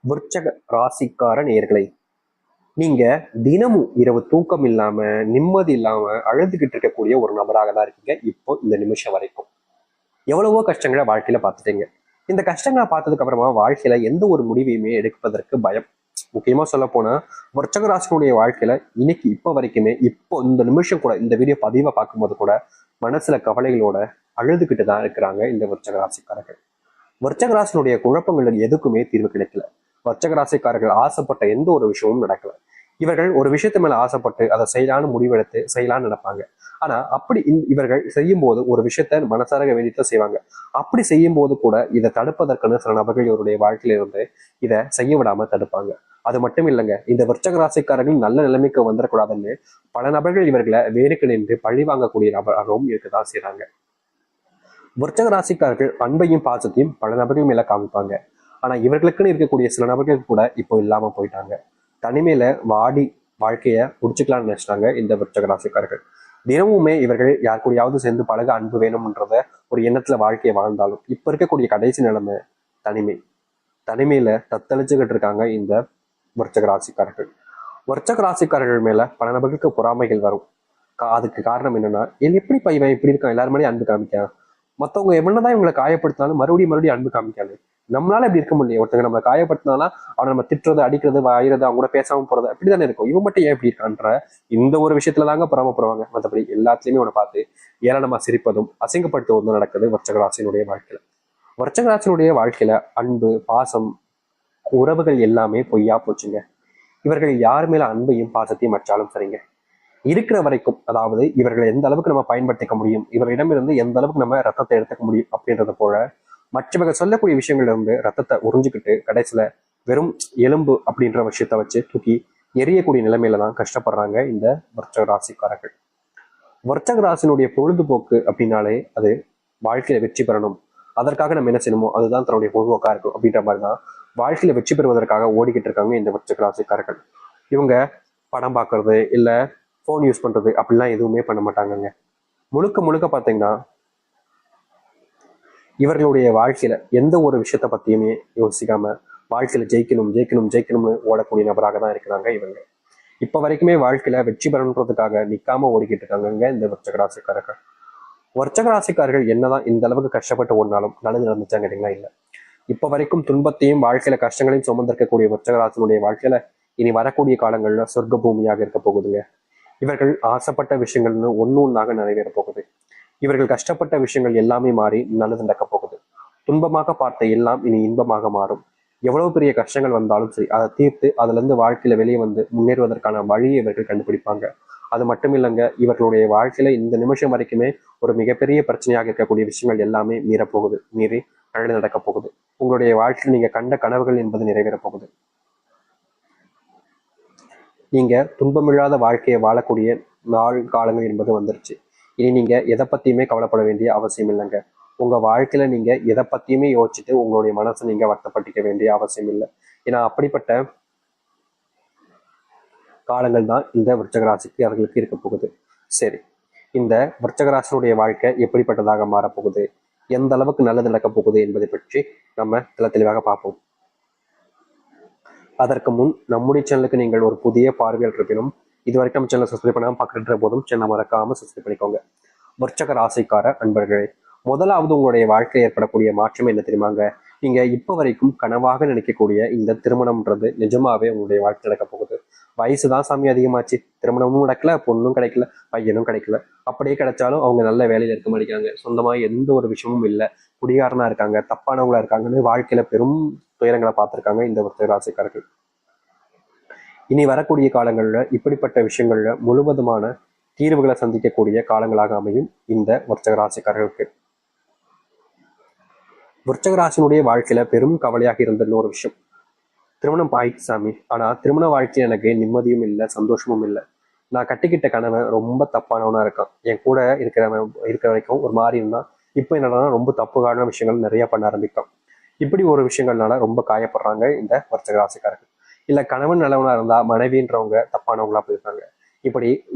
விருச்சக ராசிக்கார நேயர்களே, நீங்க தினமும் இரவு தூக்கம் இல்லாம நிம்மதி இல்லாம அழுதுகிட்டு இருக்கக்கூடிய ஒரு நபராக தான் இருக்கீங்க இப்போ இந்த நிமிஷம் வரைக்கும். எவ்வளவோ கஷ்டங்களை வாழ்க்கையில பார்த்துட்டீங்க. இந்த கஷ்டங்களை பார்த்ததுக்கு அப்புறமா வாழ்க்கையில எந்த ஒரு முடிவையுமே எடுப்பதற்கு பயம். முக்கியமா சொல்ல போனா விருச்சக ராசினுடைய வாழ்க்கையில இன்னைக்கு இப்ப வரைக்குமே இப்போ இந்த நிமிஷம் கூட இந்த வீடியோ பதிவை பார்க்கும்போது கூட மனசுல கவலைகளோட அழுதுகிட்டு தான் இருக்கிறாங்க இந்த விருச்சக ராசிக்காரர்கள். விருச்சக ராசினுடைய குழப்பங்கள் எதுக்குமே தீர்வு கிடைக்கல. விருச்சக ராசிக்காரர்கள் ஆசைப்பட்ட எந்த ஒரு விஷயமும் நடக்கல. இவர்கள் ஒரு விஷயத்து மேல ஆசைப்பட்டு அதை செய்யலான்னு முடிவெடுத்து செய்யலான்னு நினைப்பாங்க. ஆனா அப்படி இவர்கள் செய்யும் போது ஒரு விஷயத்த மனசார வேண்டித்தான் செய்வாங்க. அப்படி செய்யும் போது கூட இதை தடுப்பதற்கான சில நபர்கள் இவருடைய வாழ்க்கையில இருந்து இதை செய்ய விடாம தடுப்பாங்க. அது மட்டும் இல்லைங்க, இந்த விருச்சக ராசிக்காரர்கள் நல்ல நிலைமைக்கு வந்துடக்கூடாதுன்னு பல நபர்கள் இவர்களை வேருக்கு நின்று பழி வாங்கக்கூடிய நபராகவும் இருக்கதான் செய்றாங்க. விருச்சக ராசிக்காரர்கள் அன்பையும் பாசத்தையும் பல நபர்கள் மேல காமிப்பாங்க. ஆனா இவர்களுக்குன்னு இருக்கக்கூடிய சில நபர்கள் கூட இப்போ இல்லாம போயிட்டாங்க. தனிமையில வாடி வாழ்க்கைய முடிச்சுக்கலாம்னு நினைச்சிட்டாங்க இந்த விருச்சக ராசிக்காரர்கள். தினமுமே இவர்கள் யார் கூடயாவது சேர்ந்து பழக அன்பு வேணும்ன்றத ஒரு எண்ணத்துல வாழ்க்கையை வாழ்ந்தாலும் இப்ப இருக்கக்கூடிய கடைசி நிலைமை தனிமை. தனிமையில தத்தளிச்சுக்கிட்டு இருக்காங்க இந்த விருச்சக ராசிக்காரர்கள். விருச்சக ராசிக்காரர்கள் மேல பல நபர்களுக்கு பொறாமைகள் வரும். அதுக்கு காரணம் என்னன்னா, எப்படி பையன் இப்படி இருக்கான், எல்லாரும் மேலேயும் அன்பு காமிக்கான், மத்தவங்க எவ்வளவுதான் இவங்களை காயப்படுத்தினாலும் மறுபடியும் அன்பு காமிக்காது. நம்மளால இப்படி இருக்க முடியும். ஒருத்தங்க நம்ம காயப்படுத்தினாலும் அவனை நம்ம திட்டுறது, அடிக்கிறது, வாயிறது, அவங்க கூட பேசாம போறது அப்படிதானே இருக்கும். இவன் மட்டும் ஏன் இப்படி இருக்கான்ற இந்த ஒரு விஷயத்துல தாங்க பொறாமப்படுவாங்க. மற்றபடி எல்லாத்துலயுமே அவனை பார்த்து ஏளனமா சிரிப்பதும் அசிங்கப்படுத்துவதும் நடக்குது விருச்சக வாழ்க்கையில. விருச்சக வாழ்க்கையில அன்பு, பாசம், உறவுகள் எல்லாமே பொய்யா போச்சுங்க. இவர்கள் யார் மேல அன்பையும் பாசத்தையும் வச்சாலும் சரிங்க, இருக்கிற வரைக்கும், அதாவது இவர்களை எந்த அளவுக்கு நம்ம பயன்படுத்திக்க முடியும், இவரிடமிருந்து எந்த அளவுக்கு நம்ம ரத்தத்தை எடுத்துக்க முடியும் அப்படின்றத போல மற்றவங்க சொல்லக்கூடிய விஷயங்கள்ல இருந்து ரத்தத்தை உறிஞ்சுக்கிட்டு கடைசியில வெறும் எலும்பு அப்படின்ற விஷயத்த வச்சு தூக்கி எரியக்கூடிய நிலைமையில தான் கஷ்டப்படுறாங்க இந்த விருச்சக ராசிக்காரர்கள். விருச்சக ராசினுடைய பொழுதுபோக்கு அப்படின்னாலே அது வாழ்க்கையில வெற்றி பெறணும், அதற்காக நம்ம என்ன செய்யணுமோ அதுதான் தன்னுடைய பொழுதுபோக்கா இருக்கும் அப்படின்ற மாதிரி தான் வாழ்க்கையில வெற்றி பெறுவதற்காக ஓடிக்கிட்டு இருக்காங்க இந்த விருச்சக ராசிக்காரர்கள். இவங்க படம் பார்க்கறது இல்ல ஃபோன் யூஸ் பண்றது அப்படிலாம் எதுவுமே பண்ண மாட்டாங்கங்க. முழுக்க முழுக்க பார்த்தீங்கன்னா இவர்களுடைய வாழ்க்கையில எந்த ஒரு விஷயத்த பத்தியுமே யோசிக்காம வாழ்க்கையில ஜெயிக்கணும் ஜெயிக்கணும் ஜெயிக்கணும்னு ஓடக்கூடிய நபராக தான் இருக்கிறாங்க இவங்க. இப்ப வரைக்குமே வாழ்க்கையில வெற்றி பெறணுன்றதுக்காக நிக்காம ஓடிக்கிட்டு இருக்காங்க இந்த விருச்சக ராசிக்காரர்கள். விருச்சக ராசிக்காரர்கள் என்னதான் இந்த அளவுக்கு கஷ்டப்பட்டு ஓடினாலும் நல்லது நடந்துச்சாங்க கேட்டீங்களா? இல்ல. இப்ப வரைக்கும் துன்பத்தையும் வாழ்க்கையில கஷ்டங்களையும் சுமந்திருக்கக்கூடிய விருச்சக ராசினுடைய வாழ்க்கையில இனி வரக்கூடிய காலங்கள்ல சொர்க்க பூமியாக இருக்க போகுதுங்க. இவர்கள் ஆசைப்பட்ட விஷயங்கள்னு ஒண்ணு ஒன்னாக நிறைவேற போகுது. இவர்கள் கஷ்டப்பட்ட விஷயங்கள் எல்லாமே மாறி நல்லது நடக்க போகுது. துன்பமாக பார்த்த எல்லாம் இனி இன்பமாக மாறும். எவ்வளவு பெரிய கஷ்டங்கள் வந்தாலும் சரி அதை தீர்த்து அதுல இருந்து வாழ்க்கையில வெளியே வந்து முன்னேறுவதற்கான வழியை இவர்கள் கண்டுபிடிப்பாங்க. அது மட்டும் இல்லைங்க, இவர்களுடைய வாழ்க்கையில இந்த நிமிஷம் வரைக்குமே ஒரு மிகப்பெரிய பிரச்சனையாக இருக்கக்கூடிய விஷயங்கள் எல்லாமே மீறப்போகுது, மீறி நல்லது நடக்க போகுது. உங்களுடைய வாழ்க்கையில் நீங்க கண்ட கனவுகள் என்பது நிறைவேற போகுது. நீங்க துன்பமில்லாத வாழ்க்கையை வாழக்கூடிய நாள் காலங்கள் என்பது வந்துருச்சு. இனி நீங்க எதை பத்தியுமே கவலைப்பட வேண்டிய அவசியம் இல்லைங்க. உங்க வாழ்க்கையில நீங்க எதை பத்தியுமே யோசிச்சுட்டு உங்களுடைய மனசை நீங்க வருத்தப்பட்டிக்க வேண்டிய அவசியம் இல்லை. ஏன்னா அப்படிப்பட்ட காலங்கள் தான் இந்த விருச்சக ராசிக்கு அவர்களுக்கு இருக்க போகுது. சரி, இந்த விருச்சக ராசினுடைய வாழ்க்கை எப்படிப்பட்டதாக மாறப்போகுது, எந்த அளவுக்கு நல்லது நடக்க போகுது என்பதை பற்றி நம்ம தெளிவாக பார்ப்போம். அதற்கு முன் நம்முடைய சேனலுக்கு நீங்கள் ஒரு புதிய பார்வையில் இருப்பினும் இதுவரைக்கும் நம்ம சேனல் சப்ஸ்கிரைப் பண்ணாமல் பார்க்குற போதும் சேனல் மறக்காம சப்ஸ்கிரைப் பண்ணிக்கோங்க. விருச்சக ராசிக்கார அன்பர்களே, முதலாவது உங்களுடைய வாழ்க்கையில் ஏற்படக்கூடிய மாற்றம் என்ன தெரியுமாங்க? நீங்க இப்ப வரைக்கும் கனவாக நினைக்கக்கூடிய இந்த திருமணம்ன்றது நிஜமாவே உங்களுடைய வாழ்க்கை நடக்க போகுது. வயசுதான் சாமி அதிகமாச்சு, திருமணமும் நடக்கல, பொண்ணும் கிடைக்கல, பையனும் கிடைக்கல. அப்படியே கிடைச்சாலும் அவங்க நல்ல வேலையில இருக்க மாட்டேங்கிறாங்க, சொந்தமா எந்த ஒரு விஷயமும் இல்லை, குடிகாரனா இருக்காங்க, தப்பானவங்களா இருக்காங்கன்னு வாழ்க்கையில பெரும் துயரங்களை பார்த்திருக்காங்க இந்த விருச்சக ராசிக்காரர்கள். இனி வரக்கூடிய காலங்கள்ல இப்படிப்பட்ட விஷயங்கள்ல முழுவதுமான தீர்வுகளை சந்திக்கக்கூடிய காலங்களாக அமையும் இந்த விருச்சக ராசிக்காரர்களுக்கு. விருச்சக ராசினுடைய வாழ்க்கையில பெரும் கவலையாக இருந்த இன்னொரு விஷயம், திருமணம் ஆயிடுச்சு சாமி, ஆனா திருமண வாழ்க்கையில் எனக்கு நிம்மதியும் இல்லை, சந்தோஷமும் இல்லை. நான் கட்டிக்கிட்ட கணவன் ரொம்ப தப்பானவனா இருக்கான், என் கூட இருக்கிற வரைக்கும் ஒரு மாதிரி இருந்தான், இப்போ என்னன்னா ரொம்ப தப்புக்கான விஷயங்கள் நிறைய பண்ண ஆரம்பிக்கும். இப்படி ஒரு விஷயங்கள்னால ரொம்ப காயப்படுறாங்க இந்த விருச்சக ராசிக்காரர்கள். இல்ல கணவன் நல்லவனா இருந்தா மனைவின்றவங்க தப்பானவங்களா போயிருக்காங்க. இப்படி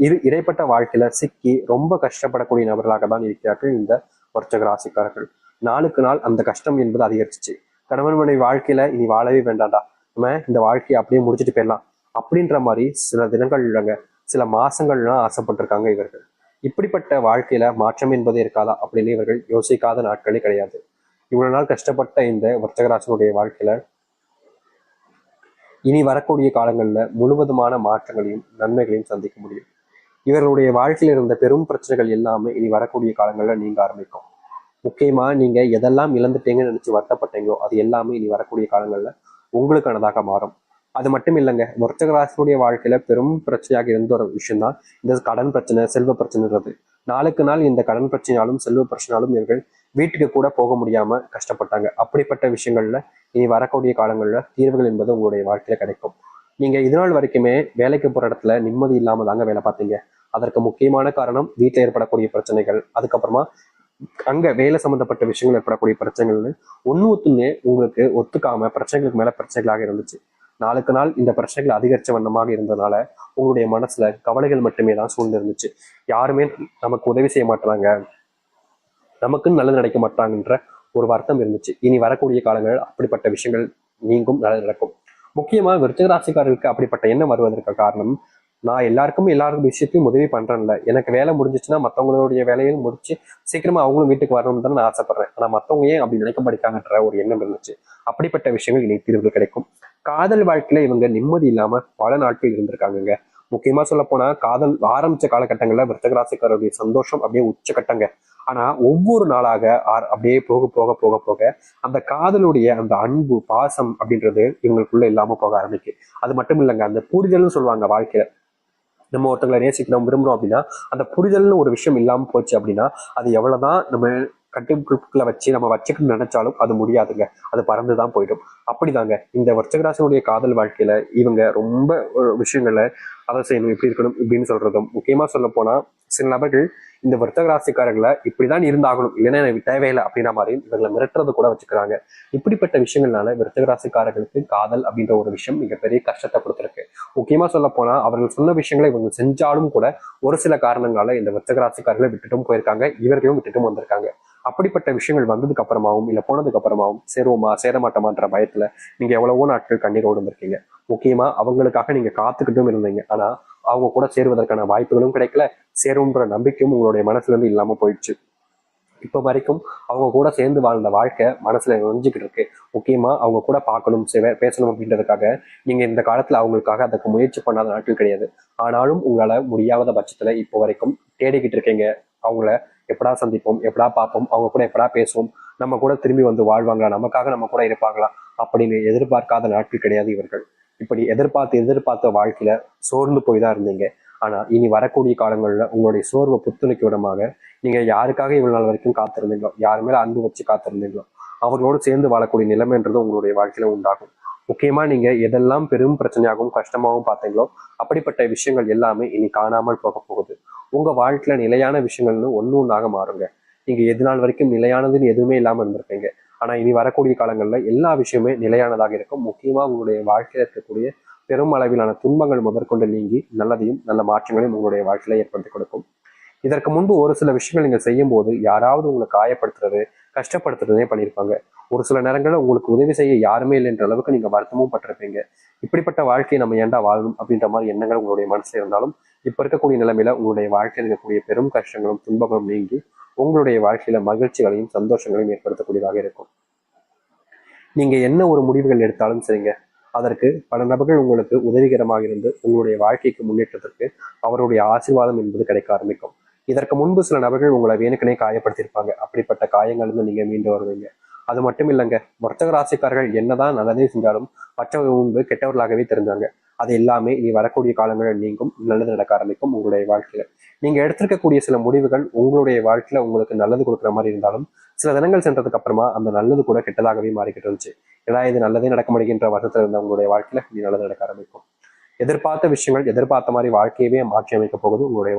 இடைப்பட்ட வாழ்க்கையில சிக்கி ரொம்ப கஷ்டப்படக்கூடிய நபர்களாக தான் இருக்கிறார்கள் இந்த விருச்சக ராசிக்காரர்கள். நாளுக்கு நாள் அந்த கஷ்டம் என்பது அதிகரிச்சிச்சு. கணவன் மனைவி வாழ்க்கையில இனி வாழவே வேண்டாண்டா, நம்ம இந்த வாழ்க்கையை அப்படியே முடிச்சுட்டு போயிடலாம் அப்படின்ற மாதிரி சில தினங்கள் இல்லைங்க, சில மாசங்கள்லாம் ஆசைப்பட்டிருக்காங்க இவர்கள். இப்படிப்பட்ட வாழ்க்கையில மாற்றம் என்பது இருக்காதா அப்படின்னு இவர்கள் யோசிக்காத நாட்களே கிடையாது. இவ்வளவு நாள் கஷ்டப்பட்ட இந்த விருச்சிகராசினுடைய வாழ்க்கையில இனி வரக்கூடிய காலங்கள்ல முழுவதுமான மாற்றங்களையும் நன்மைகளையும் சந்திக்க முடியும். இவர்களுடைய வாழ்க்கையில் இருந்த பெரும் பிரச்சனைகள் எல்லாமே இனி வரக்கூடிய காலங்கள்ல நீங்க ஆரம்பிக்கும். முக்கியமா நீங்க எதெல்லாம் இழந்துட்டீங்கன்னு நினைச்சு வருத்தப்பட்டீங்களோ அது எல்லாமே இனி வரக்கூடிய காலங்கள்ல உங்களுக்கானதாக மாறும். அது மட்டும் இல்லைங்க, விருச்சிக ராசியுடைய வாழ்க்கையில பெரும் பிரச்சனையாக இருந்த ஒரு விஷயம் தான் இந்த கடன் பிரச்சனை, செல்வ பிரச்சனைன்றது. நாளுக்கு நாள் இந்த கடன் பிரச்சனையாலும் செல்வ பிரச்சனையாலும் இவர்கள் வீட்டுக்கு கூட போக முடியாம கஷ்டப்பட்டாங்க. அப்படிப்பட்ட விஷயங்கள்ல இனி வரக்கூடிய காலங்கள்ல தீர்வுகள் என்பது உங்களுடைய வாழ்க்கையில கிடைக்கும். நீங்க இது நாள் வரைக்குமே வேலைக்கு போற இடத்துல நிம்மதி இல்லாம தாங்க வேலை பார்த்தீங்க. அதற்கு முக்கியமான காரணம் வீட்டில் ஏற்படக்கூடிய பிரச்சனைகள், அதுக்கப்புறமா அங்க வேலை சம்பந்தப்பட்ட விஷயங்கள் ஏற்படக்கூடிய பிரச்சனைகள்னு ஒண்ணு உங்களுக்கு ஒத்துக்காம பிரச்சனைகளுக்கு மேல பிரச்சனைகளாக இருந்துச்சு. நாளுக்கு நாள் இந்த பிரச்சனைகள் அதிகரிச்ச வண்ணமாக இருந்ததுனால உங்களுடைய மனசுல கவலைகள் மட்டுமே தான் சூழ்ந்து இருந்துச்சு. யாருமே நமக்கு உதவி செய்ய மாட்டாங்க, நமக்குன்னு நல்லது நடக்க மாட்டாங்கன்ற ஒரு வருத்தம் இருந்துச்சு. இனி வரக்கூடிய காலங்கள் அப்படிப்பட்ட விஷயங்கள் நீங்கும், நல்லது நடக்கும். முக்கியமா விருச்சிக ராசிக்காரர்களுக்கு அப்படிப்பட்ட எண்ணம் வருவதற்கு காரணம், நான் எல்லாருக்கும் விஷயத்தையும் உதவி பண்றேன்ல, எனக்கு வேலை முடிஞ்சிச்சுன்னா மற்றவங்களுடைய வேலையும் முடிச்சு சீக்கிரமா அவங்களும் வீட்டுக்கு வரணும்னு தான் நான் ஆசைப்படுறேன். ஆனா மற்றவங்க ஏன் அப்படி நினைக்க மாட்டாங்கன்ற ஒரு எண்ணம் இருந்துச்சு. அப்படிப்பட்ட விஷயங்கள் இனி தீர்வுகள் கிடைக்கும். காதல் வாழ்க்கையில இவங்க நிம்மதி இல்லாம பல நாட்கள் இருந்திருக்காங்க. முக்கியமா சொல்ல போனா காதல் ஆரம்பிச்ச காலகட்டங்கள்ல விருச்சிக ராசிக்காரருடைய சந்தோஷம் அப்படியே உச்சகட்டங்க. ஆனா ஒவ்வொரு நாளாக அப்படியே போக போக போக போக அந்த காதலுடைய அந்த அன்பு பாசம் அப்படின்றது இவங்களுக்குள்ள இல்லாம போக ஆரம்பிக்கு. அது மட்டும் இல்லைங்க, அந்த புரிதல்னு சொல்லுவாங்க வாழ்க்கையில. நம்ம ஒருத்தங்களை நேசிக்கிறோம் விரும்புறோம் அப்படின்னா அந்த புரிதல்னு ஒரு விஷயம் இல்லாம போச்சு அப்படின்னா அது எவ்வளவுதான் நம்ம கட்டுக்குள்ள வச்சு நம்ம வச்சுக்கணும்னு நினைச்சாலும் அது முடியாதுங்க, அது பறந்துதான் போயிடும். அப்படிதாங்க இந்த விருச்சிகராசினுடைய காதல் வாழ்க்கையில இவங்க ரொம்ப விஷயங்கள்ல அதை செய்யணும், இப்படி இருக்கணும் இப்படின்னு சொல்றதும், முக்கியமா சொல்ல போனா சில நபர்கள் இந்த விருச்சிக ராசிக்காரர்களை இப்படிதான் இருந்தாகணும், இல்லைன்னா எனக்கு தேவையில்லை அப்படின்ற மாதிரி இவங்களை மிரட்டுறது கூட வச்சுக்கிறாங்க. இப்படிப்பட்ட விஷயங்கள்னால விருச்சிக ராசிக்காரர்களுக்கு காதல் அப்படின்ற ஒரு விஷயம் மிகப்பெரிய கஷ்டத்தை கொடுத்துருக்கு. முக்கியமா சொல்ல போனா அவர்கள் சொன்ன விஷயங்களை இவங்க செஞ்சாலும் கூட ஒரு சில காரணங்களால இந்த விருச்சிக ராசிக்காரர்களை விட்டுட்டும் போயிருக்காங்க, இவர்களும் விட்டுட்டும் வந்திருக்காங்க. அப்படிப்பட்ட விஷயங்கள் வந்ததுக்கு அப்புறமாவும் இல்ல போனதுக்கு அப்புறமாவும் சேருவோமா சேரமாட்டோமான்ற பயத்துல நீங்க எவ்வளவோ நாட்கள் கண்ணீரோடு இருந்திருக்கீங்க. முக்கியமா அவங்களுக்காக நீங்க காத்துக்கிட்டும் இருந்தீங்க. ஆனா அவங்க கூட சேருவதற்கான வாய்ப்புகளும் கிடைக்கல, சேரும்ன்ற நம்பிக்கையும் உங்களுடைய மனசுல இருந்து இல்லாம போயிடுச்சு. இப்ப வரைக்கும் அவங்க கூட சேர்ந்து வாழ்ந்த வாழ்க்கை மனசுல நொஞ்சிக்கிட்டு இருக்கு. முக்கியமா அவங்க கூட பார்க்கணும், பேசணும் அப்படின்றதுக்காக நீங்க இந்த காலத்துல அவங்களுக்காக அதுக்கு முயற்சி பண்ணாத நாட்கள் கிடையாது. ஆனாலும் உங்களால முடியாத பட்சத்துல இப்போ வரைக்கும் தேடிக்கிட்டு இருக்கீங்க. அவங்கள எப்படா சந்திப்போம், எப்படா பார்ப்போம், அவங்க கூட எப்படா பேசுவோம், நம்ம கூட திரும்பி வந்து வாழ்வாங்களா, நமக்காக நம்ம கூட இருப்பாங்களா அப்படின்னு எதிர்பார்க்காத நாட்கள் கிடையாது இவர்கள். இப்படி எதிர்பார்த்த வாழ்க்கையில சோர்ந்து போய் தான் இருந்தீங்க. ஆனா இனி வரக்கூடிய காலங்கள்ல உங்களுடைய சோர்வை புத்துணர்ச்சி விடமாக நீங்க யாருக்காக இவ்வளவு நாள் வரைக்கும் காத்திருந்தீங்களோ, யாரு மேல அன்பு வச்சு காத்திருந்தீங்களோ அவர்களோடு சேர்ந்து வாழக்கூடிய நிலைமைன்றது உங்களுடைய வாழ்க்கையில உண்டாகும். முக்கியமா நீங்க எதெல்லாம் பெரும் பிரச்சனையாகவும் கஷ்டமாகவும் பார்த்தீங்களோ அப்படிப்பட்ட விஷயங்கள் எல்லாமே இனி காணாமல் போக போகுது. உங்க வாழ்க்கையில நிலையான விஷயங்கள்னு ஒண்ணாக மாறுங்க. நீங்க எது நாள் வரைக்கும் நிலையானதுன்னு எதுவுமே இல்லாம இருந்திருப்பீங்க. ஆனா இனி வரக்கூடிய காலங்கள்ல எல்லா விஷயமே நிலையானதாக இருக்கும். முக்கியமா உங்களுடைய வாழ்க்கையில இருக்கக்கூடிய பெரும் அளவிலான துன்பங்கள் முதற்கொண்டு நீங்கி நல்லதையும் நல்ல மாற்றங்களையும் உங்களுடைய வாழ்க்கையில ஏற்படுத்தி கொடுக்கும். இதற்கு முன்பு ஒரு சில விஷயங்கள் நீங்க செய்யும் போது யாராவது உங்களை காயப்படுத்துறது, கஷ்டப்படுத்துறதே பண்ணியிருப்பாங்க. ஒரு சில நேரங்களில் உங்களுக்கு உதவி செய்ய யாருமே இல்லைன்ற அளவுக்கு நீங்க வருத்தமும் பட்டிருப்பீங்க. இப்படிப்பட்ட வாழ்க்கையை நம்ம ஏன்டா வாழணும் அப்படின்ற மாதிரி எண்ணங்கள் உங்களுடைய மனசுல இருந்தாலும் இப்ப இருக்கக்கூடிய நிலைமையில உங்களுடைய வாழ்க்கையில் இருக்கக்கூடிய பெரும் கஷ்டங்களும் துன்பங்களும் நீங்கி உங்களுடைய வாழ்க்கையில மகிழ்ச்சிகளையும் சந்தோஷங்களையும் ஏற்படுத்தக்கூடியதாக இருக்கும். நீங்க என்ன ஒரு முடிவுகள் எடுத்தாலும் சரிங்க, அதற்கு பல நபர்கள் உங்களுக்கு உதவிகரமாக இருந்து உங்களுடைய வாழ்க்கைக்கு முன்னேற்றத்திற்கு அவருடைய ஆசீர்வாதம் என்பது கிடைக்க ஆரம்பிக்கும். இதற்கு முன்பு சில நபர்கள் உங்களை வேணுக்கனே காயப்படுத்தியிருப்பாங்க. அப்படிப்பட்ட காயங்கள் இருந்து நீங்க மீண்டு வருவீங்க. அது மட்டும் இல்லைங்க, வர்த்தக ராசிக்காரர்கள் என்னதான் நல்லதே செஞ்சாலும் மற்றவர்கள் முன்பு கெட்டவர்களாகவே தெரிஞ்சாங்க. அது எல்லாமே இனி வரக்கூடிய காலங்களில் நீங்கும், நல்லது நடக்க ஆரம்பிக்கும் உங்களுடைய வாழ்க்கையில. நீங்க எடுத்திருக்கக்கூடிய சில முடிவுகள் உங்களுடைய வாழ்க்கையில உங்களுக்கு நல்லது கொடுக்குற மாதிரி இருந்தாலும் சில தினங்கள் சென்றதுக்கு அப்புறமா அந்த நல்லது கூட கெட்டதாகவே மாறிக்கிட்டு இருந்துச்சு. ஏன்னா இது நல்லதே நடக்க முடிகின்ற வருஷத்துல இருந்த உங்களுடைய வாழ்க்கையில இனி நல்லது நடக்க ஆரம்பிக்கும். எதிர்பார்த்த விஷயங்கள் எதிர்பார்த்த மாதிரி வாழ்க்கையவே மாற்றி அமைக்க போகுது உங்களுடைய